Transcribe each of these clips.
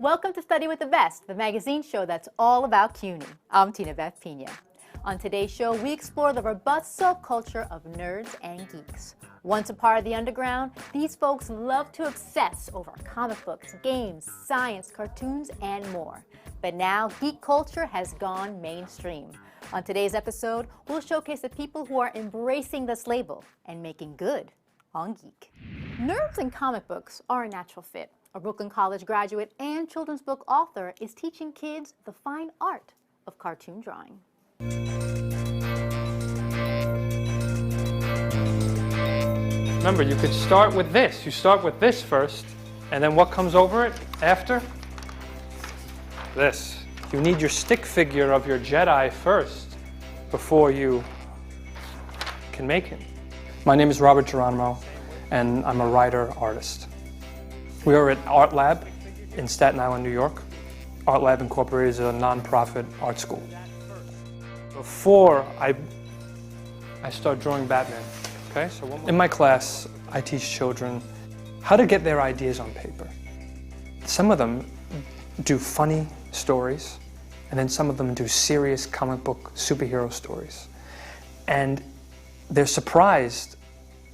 Welcome to Study with the Best, the magazine show that's all about CUNY. I'm Tina Beth Pena. On today's show, we explore the robust subculture of nerds and geeks. Once a part of the underground, these folks love to obsess over comic books, games, science, cartoons, and more. But now, geek culture has gone mainstream. On today's episode, we'll showcase the people who are embracing this label and making good on geek. Nerds and comic books are a natural fit. A Baruch College graduate and children's book author is teaching kids the fine art of cartoon drawing. Remember, you could start with this. You start with this first, and then what comes over it after? This. You need your stick figure of your Jedi first before you can make him. My name is Robert Geronimo, and I'm a writer-artist. We are at Art Lab in Staten Island, New York. Art Lab Incorporated is a non-profit art school. Before I start drawing Batman, okay? So in my class, I teach children how to get their ideas on paper. Some of them do funny stories, and then some of them do serious comic book superhero stories. And they're surprised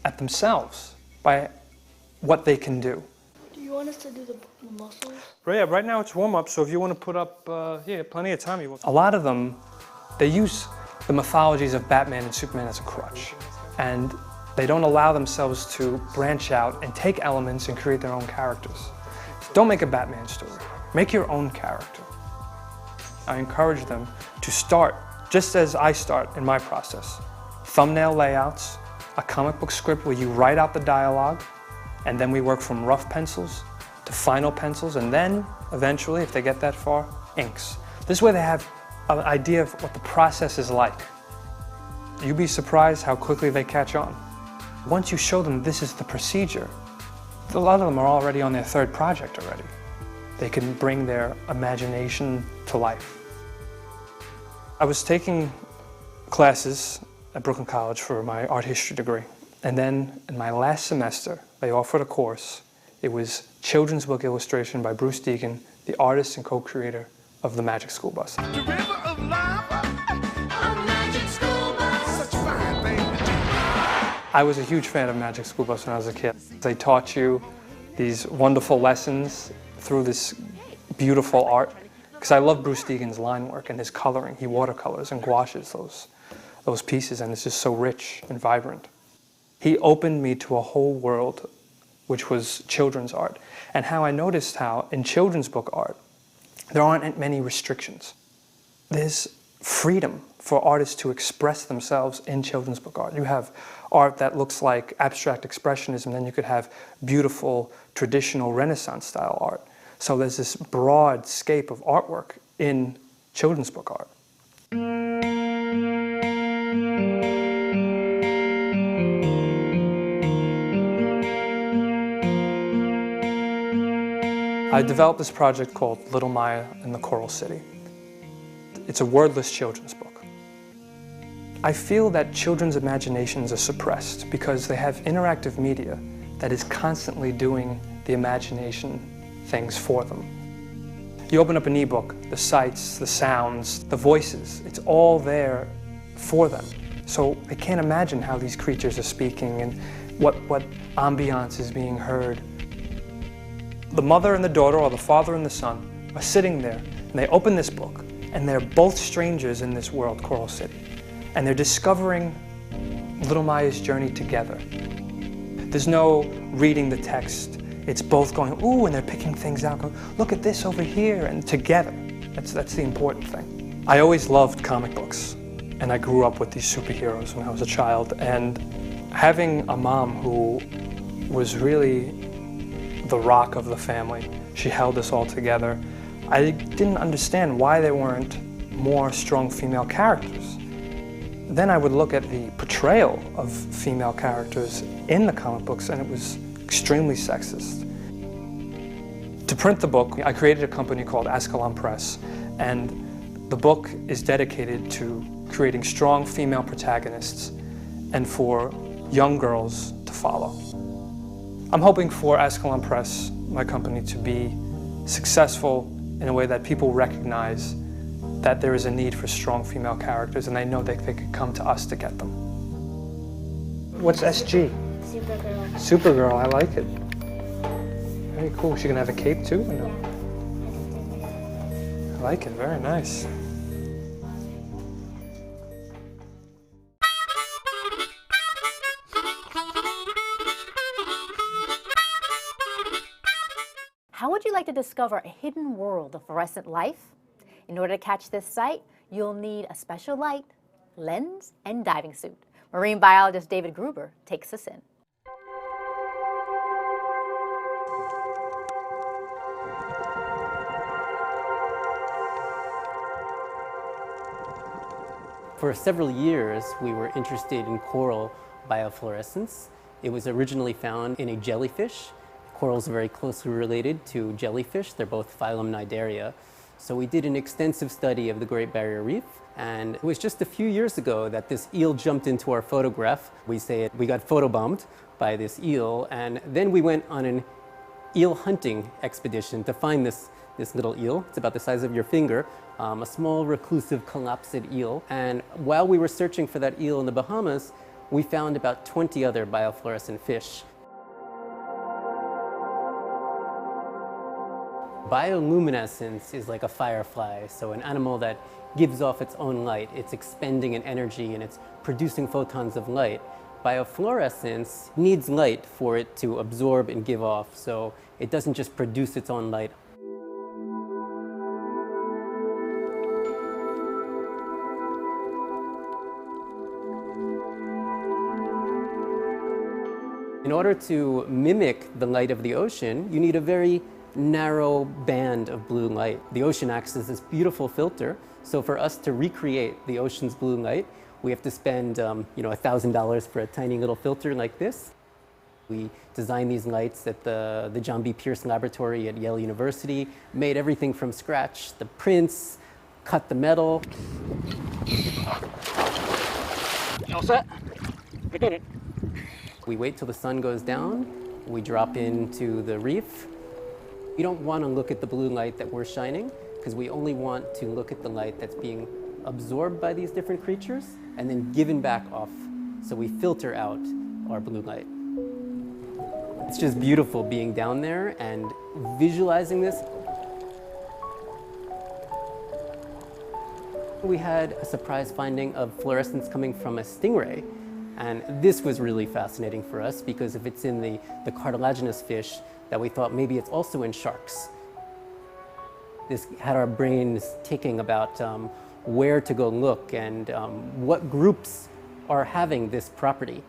at themselves by what they can do. Do you want us to do the muscles? Right now it's warm-up, so if you want to put up, plenty of time. A lot of them, they use the mythologies of Batman and Superman as a crutch. And they don't allow themselves to branch out and take elements and create their own characters. Don't make a Batman story. Make your own character. I encourage them to start, just as I start in my process. Thumbnail layouts, a comic book script where you write out the dialogue, and then we work from rough pencils to final pencils, and then eventually, if they get that far, inks. This way they have an idea of what the process is like. You'd be surprised how quickly they catch on. Once you show them this is the procedure, a lot of them are already on their third project already. They can bring their imagination to life. I was taking classes at Baruch College for my art history degree. And then in my last semester, they offered a course. It was children's book illustration by Bruce Deacon, the artist and co-creator of the Magic School Bus. The river of lava, a magic school bus. Such fine baby. I was a huge fan of Magic School Bus when I was a kid. They taught you these wonderful lessons through this beautiful art. Because I love Bruce Deacon's line work and his coloring. He watercolors and gouaches those pieces, and it's just so rich and vibrant. He opened me to a whole world, which was children's art, and how I noticed how in children's book art, there aren't many restrictions. There's freedom for artists to express themselves in children's book art. You have art that looks like abstract expressionism, then you could have beautiful, traditional Renaissance style art. So there's this broad scape of artwork in children's book art. I developed this project called Little Maya and the Coral City. It's a wordless children's book. I feel that children's imaginations are suppressed because they have interactive media that is constantly doing the imagination things for them. You open up an ebook, the sights, the sounds, the voices, it's all there for them. So they can't imagine how these creatures are speaking and what ambiance is being heard. The mother and the daughter, or the father and the son, are sitting there, and they open this book, and they're both strangers in this world, Coral City, and they're discovering Little Maya's journey together. There's no reading the text. It's both going, ooh, and they're picking things out, going, look at this over here, and together. That's the important thing. I always loved comic books, and I grew up with these superheroes when I was a child, and having a mom who was really the rock of the family, she held us all together. I didn't understand why there weren't more strong female characters. Then I would look at the portrayal of female characters in the comic books, and it was extremely sexist. To print the book, I created a company called Alum Press, and the book is dedicated to creating strong female protagonists and for young girls to follow. I'm hoping for Alum Press, my company, to be successful in a way that people recognize that there is a need for strong female characters, and they know that they could come to us to get them. What's SG? Supergirl. Supergirl, I like it. Very cool. She gonna have a cape too? Or no? I like it, very nice. How would you like to discover a hidden world of fluorescent life? In order to catch this sight, you'll need a special light, lens, and diving suit. Marine biologist David Gruber takes us in. For several years, we were interested in coral biofluorescence. It was originally found in a jellyfish. Corals are very closely related to jellyfish. They're both phylum Cnidaria. So we did an extensive study of the Great Barrier Reef, and it was just a few years ago that this eel jumped into our photograph. We got photobombed by this eel, and then we went on an eel hunting expedition to find this little eel. It's about the size of your finger, a small reclusive collapsid eel. And while we were searching for that eel in the Bahamas, we found about 20 other biofluorescent fish. Bioluminescence is like a firefly, so an animal that gives off its own light. It's expending an energy and it's producing photons of light. Biofluorescence needs light for it to absorb and give off, so it doesn't just produce its own light. In order to mimic the light of the ocean, you need a very narrow band of blue light. The ocean acts as this beautiful filter, so for us to recreate the ocean's blue light, we have to spend $1,000 for a tiny little filter like this. We designed these lights at the John B. Pierce Laboratory at Yale University, made everything from scratch, the prints, cut the metal. All set? We did it. We wait till the sun goes down, we drop into the reef. We don't want to look at the blue light that we're shining, because we only want to look at the light that's being absorbed by these different creatures and then given back off. So we filter out our blue light. It's just beautiful being down there and visualizing this. We had a surprise finding of fluorescence coming from a stingray. And this was really fascinating for us, because if it's in the cartilaginous fish, that we thought maybe it's also in sharks. This had our brains ticking about where to go look and what groups are having this property.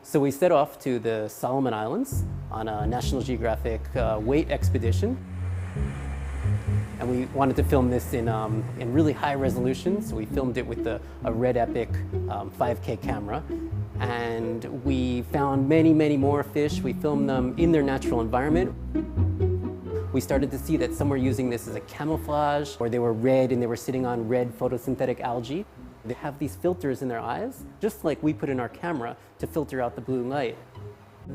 So we set off to the Solomon Islands on a National Geographic weight expedition. And we wanted to film this in really high resolution, so we filmed it with a Red Epic 5K camera. And we found many, many more fish. We filmed them in their natural environment. We started to see that some were using this as a camouflage, or they were red and they were sitting on red photosynthetic algae. They have these filters in their eyes, just like we put in our camera to filter out the blue light.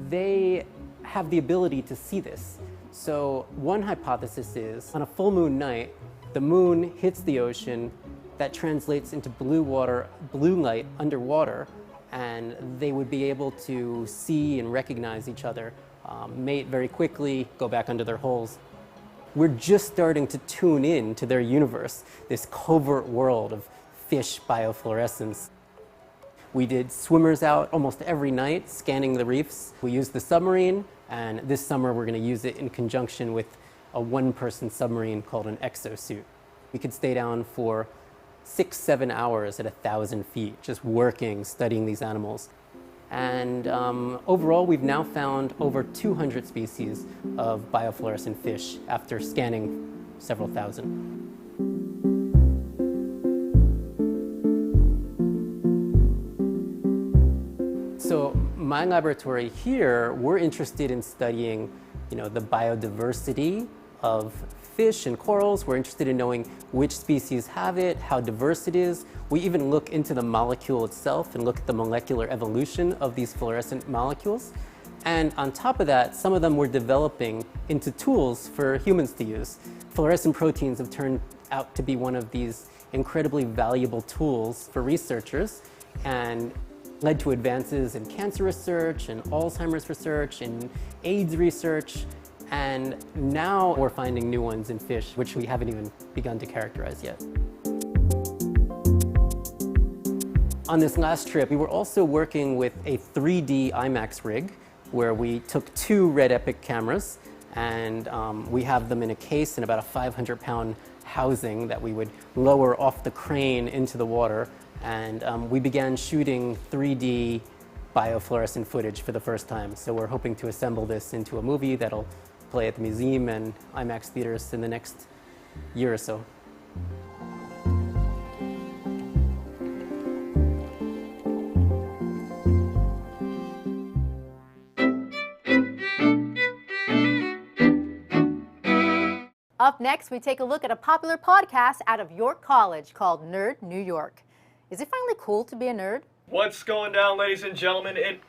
They have the ability to see this. So one hypothesis is, on a full moon night, the moon hits the ocean, that translates into blue light underwater, and they would be able to see and recognize each other, mate very quickly, go back under their holes. We're just starting to tune in to their universe, this covert world of fish biofluorescence. We did swimmers out almost every night, scanning the reefs. We used the submarine, and this summer we're going to use it in conjunction with a one-person submarine called an exosuit. We could stay down for 6-7 hours at 1,000 feet, just working, studying these animals. And overall, we've now found over 200 species of biofluorescent fish after scanning several thousand. So my laboratory here, we're interested in studying, the biodiversity of fish and corals. We're interested in knowing which species have it, how diverse it is. We even look into the molecule itself and look at the molecular evolution of these fluorescent molecules. And on top of that, some of them we're developing into tools for humans to use. Fluorescent proteins have turned out to be one of these incredibly valuable tools for researchers and led to advances in cancer research and Alzheimer's research and AIDS research. And now we're finding new ones in fish, which we haven't even begun to characterize yet. On this last trip, we were also working with a 3D IMAX rig where we took 2 Red Epic cameras and we have them in a case in about a 500-pound housing that we would lower off the crane into the water. And we began shooting 3D biofluorescent footage for the first time. So we're hoping to assemble this into a movie that'll play at the museum and IMAX theaters in the next year or so. Up next, we take a look at a popular podcast out of York College called Nerd New York. Is it finally cool to be a nerd? What's going down, ladies and gentlemen? It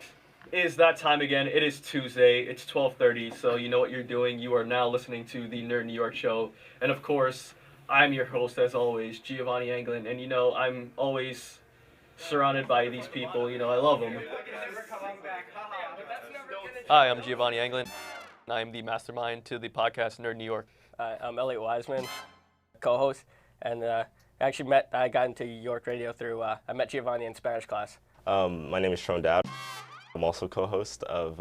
is that time again. It is Tuesday. It's 12:30, so you know what you're doing. You are now listening to the Nerd New York show. And of course, I'm your host, as always, Giovanni Anglin. And you know, I'm always surrounded by these people. You know, I love them. Hi, I'm Giovanni Anglin. I'm the mastermind to the podcast Nerd New York. I'm Elliot Wiseman, co-host, and I got into York Radio through, I met Giovanni in Spanish class. My name is Tron Dowd. I'm also co-host of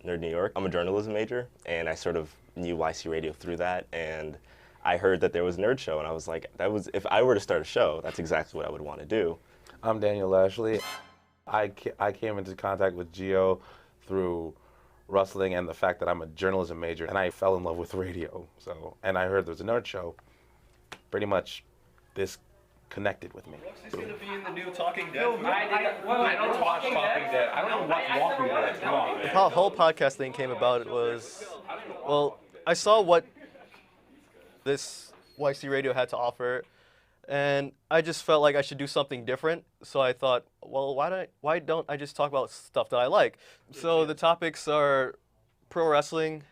Nerd New York. I'm a journalism major, and I sort of knew YC Radio through that, and I heard that there was a nerd show, and I was like, if I were to start a show, that's exactly what I would want to do. I'm Daniel Lashley. I came into contact with Gio through wrestling and the fact that I'm a journalism major, and I fell in love with radio. And I heard there was a nerd show. Pretty much, this connected with me. Is going to be in the new Talking Dead? I don't watch Talking Dead. I don't watch Walking Dead. Come on, man. The whole podcast thing came about was, well, I saw what this YC Radio had to offer, and I just felt like I should do something different. So I thought, well, why don't I just talk about stuff that I like? So the topics are pro wrestling,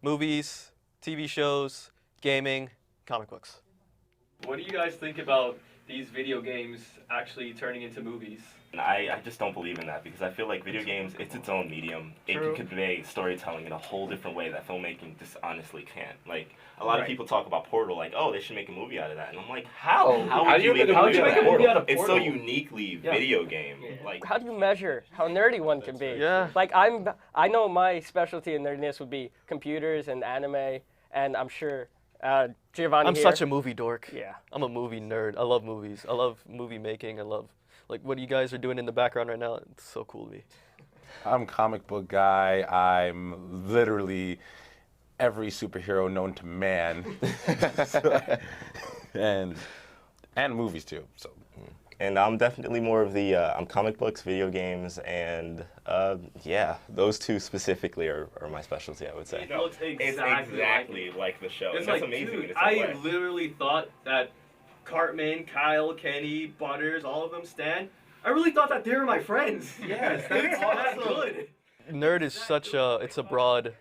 movies, TV shows, gaming, comic books. What do you guys think about these video games actually turning into movies? I just don't believe in that because I feel like video games, it's its own medium. It can convey storytelling in a whole different way that filmmaking just honestly can't. Like, a lot of people talk about Portal, like, oh, they should make a movie out of that. And I'm like, how? How would you make a movie out of Portal? It's so uniquely video game. Like, How do you measure how nerdy one can be? Yeah. Like, I know my specialty in nerdiness would be computers and anime, and I'm sure Giovanni I'm here. such a movie dork. Yeah. I'm a movie nerd. I love movies. I love movie making. I love, like, what you guys are doing in the background right now. It's so cool to me. I'm a comic book guy. I'm literally every superhero known to man. and movies too. So. and I'm definitely more of the, I'm comic books, video games, and yeah, those two specifically are my specialty, I would say. It looks It's exactly like the show. It's That's like, amazing. dude, in its own I way. literally thought that Cartman, Kyle, Kenny, Butters, all of them, Stan, I really thought that they were my friends. Yes, that's that good. Nerd is it's a broad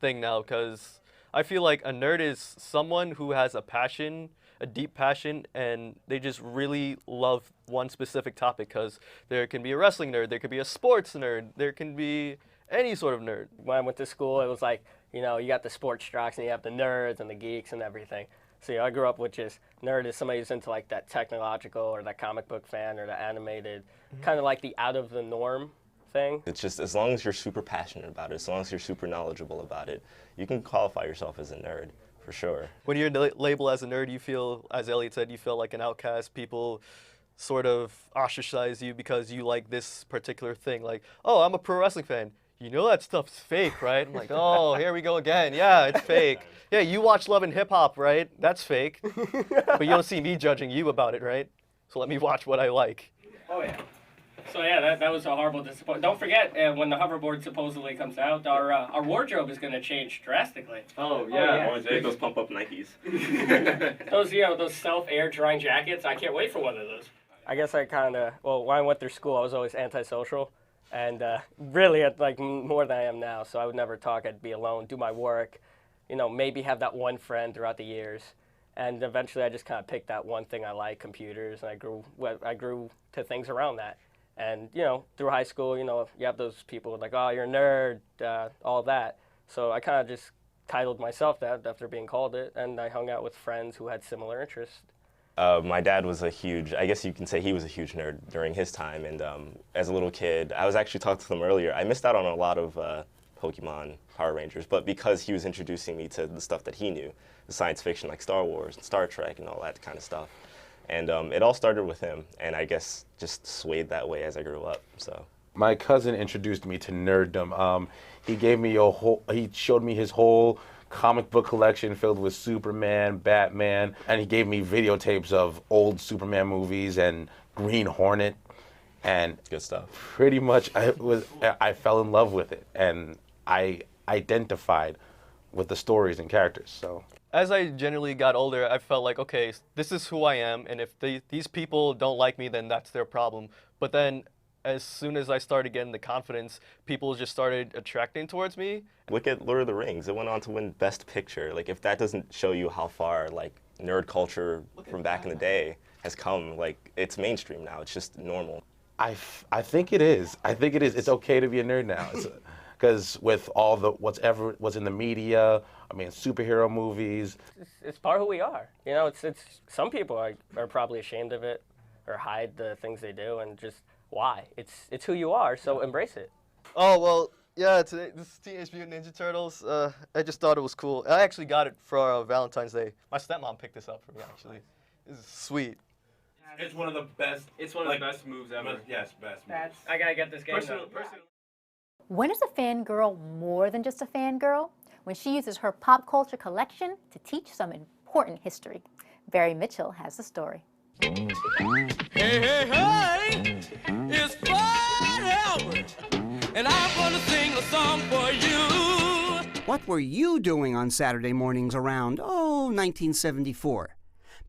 thing now, because I feel like a nerd is someone who has a passion, a deep passion, and they just really love one specific topic, because there can be a wrestling nerd, there could be a sports nerd, there can be any sort of nerd. When I went to school, it was like, you know, you got the sports jocks and you have the nerds and the geeks and everything. So I grew up with just nerd is somebody who's into like that technological or that comic book fan or the animated, kind of like the out of the norm thing. It's just, as long as you're super passionate about it, as long as you're super knowledgeable about it, you can qualify yourself as a nerd, for sure. When you're labeled as a nerd, you feel, as Elliot said, you feel like an outcast. People sort of ostracize you because you like this particular thing. Like, oh, I'm a pro wrestling fan. You know that stuff's fake, right? I'm like, oh, here we go again. Yeah, it's fake. Yeah, you watch Love and Hip Hop, right? That's fake. But you don't see me judging you about it, right? So let me watch what I like. Oh, yeah. So, yeah, that was a horrible disappointment. Don't forget, when the hoverboard supposedly comes out, our wardrobe is going to change drastically. Oh, yeah. Oh, yeah. Those pump-up Nikes. Those self-air drying jackets, I can't wait for one of those. I guess I kind of, well, when I went through school, I was always antisocial. And really, like more than I am now. So I would never talk. I'd be alone, do my work, you know, maybe have that one friend throughout the years. And eventually I just kind of picked that one thing I like, computers, and I grew to things around that. And, you know, through high school, you know, you have those people like, oh, you're a nerd, all that. So I kind of just titled myself that after being called it, and I hung out with friends who had similar interests. My dad was a huge, I guess you can say he was a huge nerd during his time, and as a little kid, I was actually talking to him earlier, I missed out on a lot of Pokemon, Power Rangers, but because he was introducing me to the stuff that he knew, the science fiction like Star Wars and Star Trek and all that kind of stuff. And it all started with him, and I guess just swayed that way as I grew up, so. My cousin introduced me to nerddom. He gave me he showed me his whole comic book collection filled with Superman, Batman, and he gave me videotapes of old Superman movies and Green Hornet, and good stuff. Pretty much, I fell in love with it, and I identified with the stories and characters. So as I generally got older, I felt like, okay, this is who I am, and if these people don't like me, then that's their problem. But then as soon as I started getting the confidence, people just started attracting towards me. Look at Lord of the Rings. It went on to win Best Picture. Like, if that doesn't show you how far, like, nerd culture from back in the day has come, like, it's mainstream now. It's just normal. I think it is. I think it is. It's okay to be a nerd now. Because with all the what's in the media, I mean, superhero movies. It's part of who we are. You know, it's some people are probably ashamed of it or hide the things they do, and just why? It's who you are, so embrace it. Oh, well, yeah, today, this is Teenage Mutant Ninja Turtles. I just thought it was cool. I actually got it for Valentine's Day. My stepmom picked this up for me, actually. This is sweet. It's one of the best. It's one of the best moves ever. Yes, best moves. I gotta get this game. When is a fangirl more than just a fangirl? When she uses her pop culture collection to teach some important history. Barry Mitchell has the story. Hey, hey, hey, it's Fred Albert, and I'm gonna sing a song for you. What were you doing on Saturday mornings around, 1974?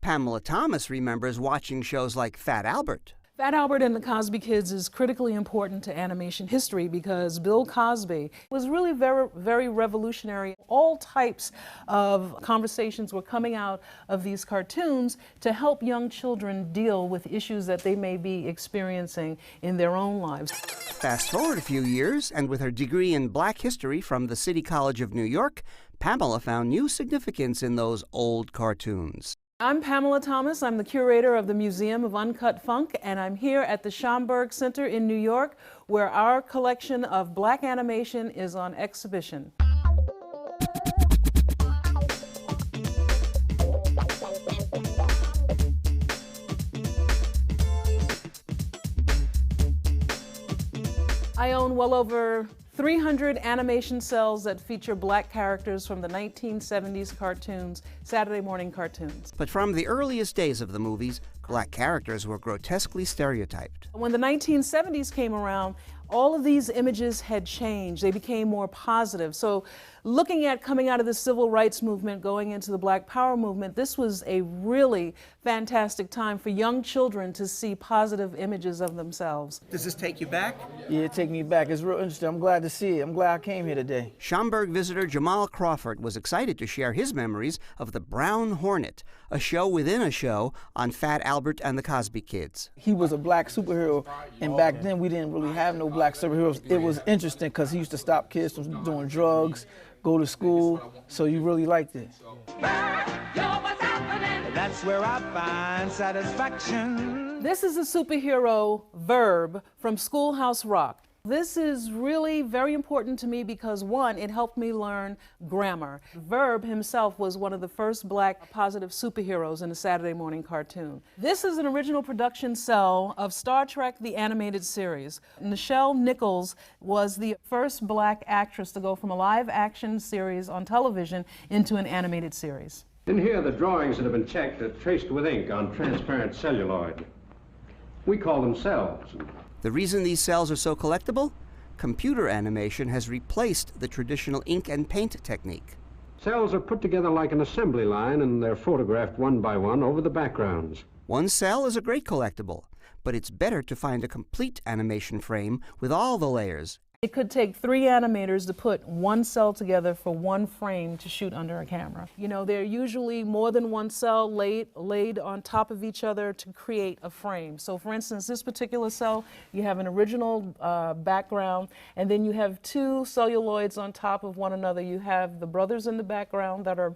Pamela Thomas remembers watching shows like Fat Albert. Fat Albert and the Cosby Kids is critically important to animation history because Bill Cosby was really very, very revolutionary. All types of conversations were coming out of these cartoons to help young children deal with issues that they may be experiencing in their own lives. Fast forward a few years, and with her degree in Black History from the City College of New York, Pamela found new significance in those old cartoons. I'm Pamela Thomas. I'm the curator of the Museum of Uncut Funk, and I'm here at the Schomburg Center in New York, where our collection of Black animation is on exhibition. I own well over 300 animation cells that feature Black characters from the 1970s cartoons, Saturday morning cartoons. But from the earliest days of the movies, Black characters were grotesquely stereotyped. When the 1970s came around, all of these images had changed. They became more positive. So looking at coming out of the civil rights movement, going into the Black Power movement, this was a really fantastic time for young children to see positive images of themselves. Does this take you back? Yeah, it takes me back. It's real interesting. I'm glad to see it. I'm glad I came here today. Schomburg visitor Jamal Crawford was excited to share his memories of the Brown Hornet, a show within a show on Fat Albert and the Cosby Kids. He was a Black superhero, and back then we didn't really have no Black superheroes. It was interesting because he used to stop kids from doing drugs, go to school, so you really liked it. That's where I find satisfaction. This is a superhero, Verb, from Schoolhouse Rock. This is really very important to me because, one, it helped me learn grammar. Verb himself was one of the first Black positive superheroes in a Saturday morning cartoon. This is an original production cell of Star Trek, the animated series. Nichelle Nichols was the first Black actress to go from a live-action series on television into an animated series. In here, the drawings that have been checked are traced with ink on transparent celluloid. We call them cels. The reason these cells are so collectible? Computer animation has replaced the traditional ink and paint technique. Cells are put together like an assembly line, and they're photographed one by one over the backgrounds. One cell is a great collectible, but it's better to find a complete animation frame with all the layers. It could take 3 animators to put one cell together for one frame to shoot under a camera. You know, they're usually more than one cell laid on top of each other to create a frame. So for instance, this particular cell, you have an original background, and then you have 2 celluloids on top of one another. You have the brothers in the background that are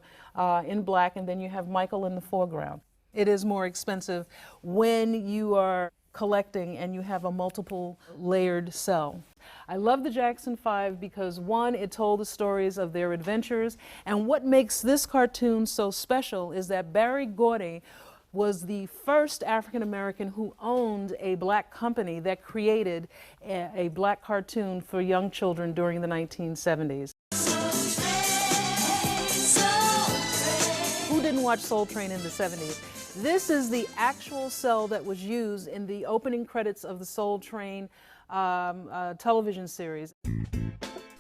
in black, and then you have Michael in the foreground. It is more expensive when you are collecting and you have a multiple layered cell. I love the Jackson 5 because, one, it told the stories of their adventures, and what makes this cartoon so special is that Barry Gordy was the first African American who owned a black company that created a black cartoon for young children during the 1970s. Who didn't watch Soul Train in the 70s? This is the actual cell that was used in the opening credits of the Soul Train television series.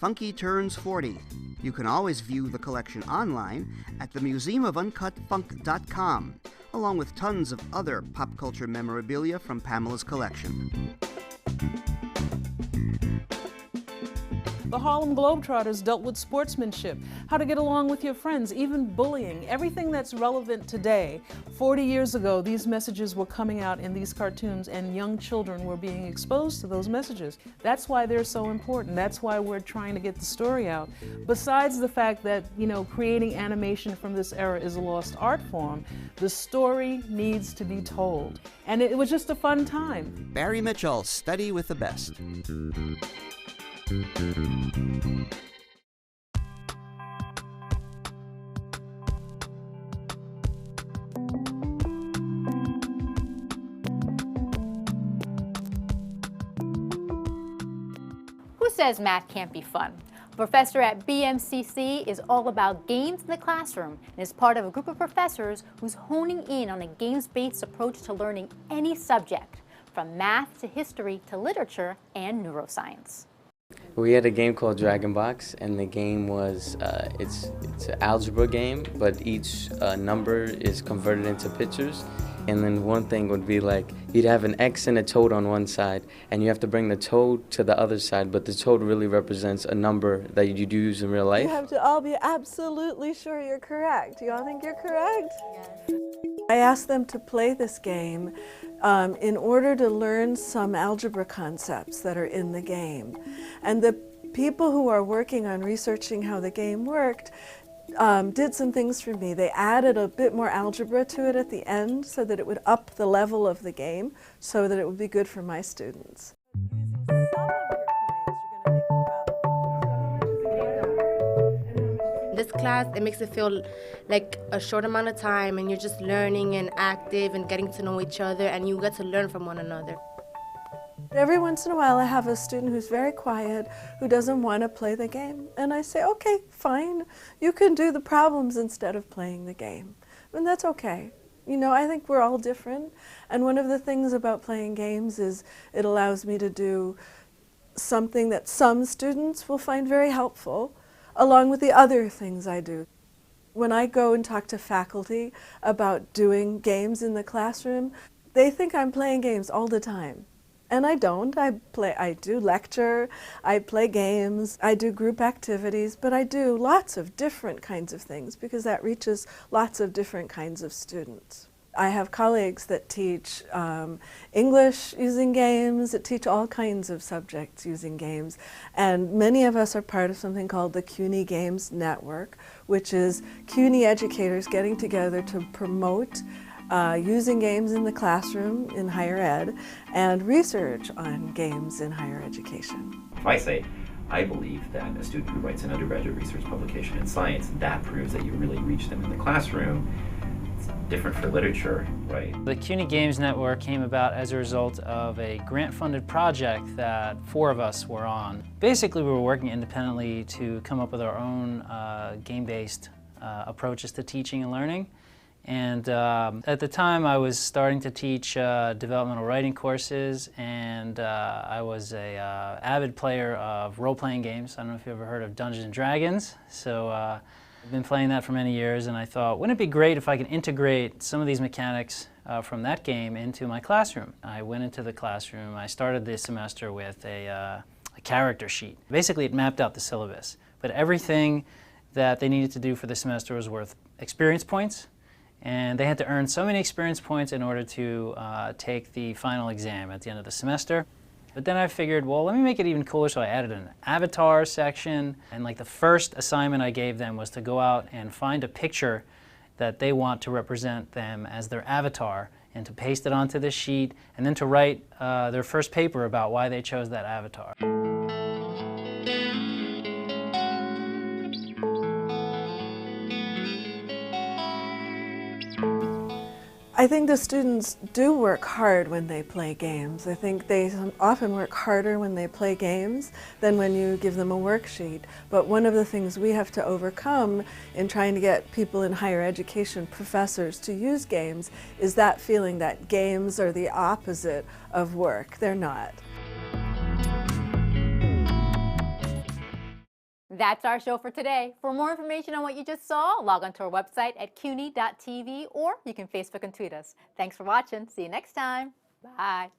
Funky turns 40. You can always view the collection online at the Museum of Uncut Funk.com, along with tons of other pop culture memorabilia from Pamela's collection. The Harlem Globetrotters dealt with sportsmanship, how to get along with your friends, even bullying, everything that's relevant today. 40 years ago, these messages were coming out in these cartoons, and young children were being exposed to those messages. That's why they're so important. That's why we're trying to get the story out. Besides the fact that, you know, creating animation from this era is a lost art form, the story needs to be told. And it was just a fun time. Barry Mitchell, study with the best. Who says math can't be fun? A professor at BMCC is all about games in the classroom and is part of a group of professors who's honing in on a games-based approach to learning any subject, from math to history to literature and neuroscience. We had a game called Dragon Box, and the game was, it's an algebra game, but each number is converted into pictures. And then one thing would be like, you'd have an X and a toad on one side, and you have to bring the toad to the other side, but the toad really represents a number that you do use in real life. You have to all be absolutely sure you're correct. You all think you're correct? Yes. I asked them to play this game in order to learn some algebra concepts that are in the game. And the people who are working on researching how the game worked did some things for me. They added a bit more algebra to it at the end so that it would up the level of the game so that it would be good for my students. This class, it makes it feel like a short amount of time and you're just learning and active and getting to know each other, and you get to learn from one another. Every once in a while I have a student who's very quiet, who doesn't want to play the game, and I say, okay, fine, you can do the problems instead of playing the game. And that's okay. You know, I think we're all different, and one of the things about playing games is it allows me to do something that some students will find very helpful, along with the other things I do. When I go and talk to faculty about doing games in the classroom, they think I'm playing games all the time. And I don't. I do lecture, I play games, I do group activities, but I do lots of different kinds of things because that reaches lots of different kinds of students. I have colleagues that teach English using games, that teach all kinds of subjects using games, and many of us are part of something called the CUNY Games Network, which is CUNY educators getting together to promote using games in the classroom in higher ed and research on games in higher education. If I say, I believe that a student who writes an undergraduate research publication in science, that proves that you really reach them in the classroom. It's different for literature, right? The CUNY Games Network came about as a result of a grant-funded project that 4 of us were on. Basically, we were working independently to come up with our own game-based approaches to teaching and learning. And at the time, I was starting to teach developmental writing courses, and I was an avid player of role-playing games. I don't know if you've ever heard of Dungeons & Dragons. So I've been playing that for many years, and I thought, wouldn't it be great if I could integrate some of these mechanics from that game into my classroom? I went into the classroom. I started this semester with a character sheet. Basically, it mapped out the syllabus, but everything that they needed to do for the semester was worth experience points, and they had to earn so many experience points in order to take the final exam at the end of the semester. But then I figured, well, let me make it even cooler, so I added an avatar section, and like the first assignment I gave them was to go out and find a picture that they want to represent them as their avatar, and to paste it onto the sheet, and then to write their first paper about why they chose that avatar. I think the students do work hard when they play games. I think they often work harder when they play games than when you give them a worksheet. But one of the things we have to overcome in trying to get people in higher education, professors, to use games is that feeling that games are the opposite of work. They're not. That's our show for today. For more information on what you just saw, log on to our website at cuny.tv, or you can Facebook and tweet us. Thanks for watching. See you next time. Bye.